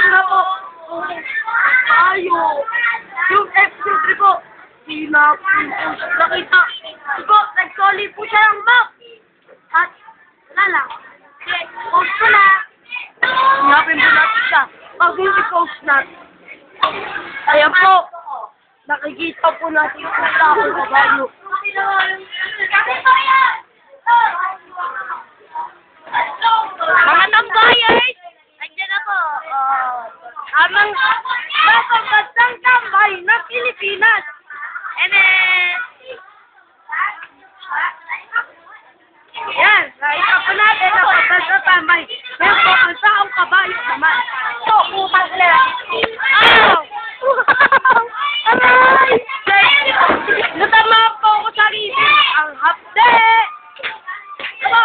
nga po. Tayo. Yung F3 po. Nakita. Po, nag-solid po siya ng box. At, wala lang. Post ko na. Ngapin po natin siya. Pag hindi post natin. Ayan po. Nakikita po natin yung puta ko sa bayo. Mga tambayers, andyan na po. Amang napagbansang tambay ng Pilipinas. And then, yan, nakita po natin na pagbansang tambay. Yan po, ang saong kabayo naman. So, upang sila. Aray! Natama po ako sa rizin. Ang hapde! Aba!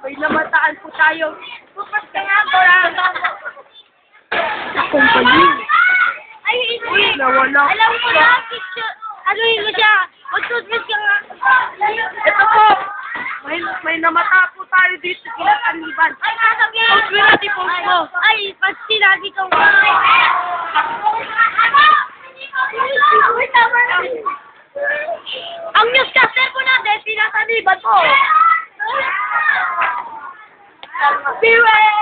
May namataan po tayo. Pupas ka nga po lang. Akong pali. Ay, hindi. Nawala. Alam ko na, ano yun siya? Mag-toothpaste ka nga. Ito po. May namata po tayo dito sa Kaniban. Ay, kasabihin. Post mo natin, post mo. Ay, pag sinabi ko. Ang newscaster po natin, pinasaniban po. Piwet!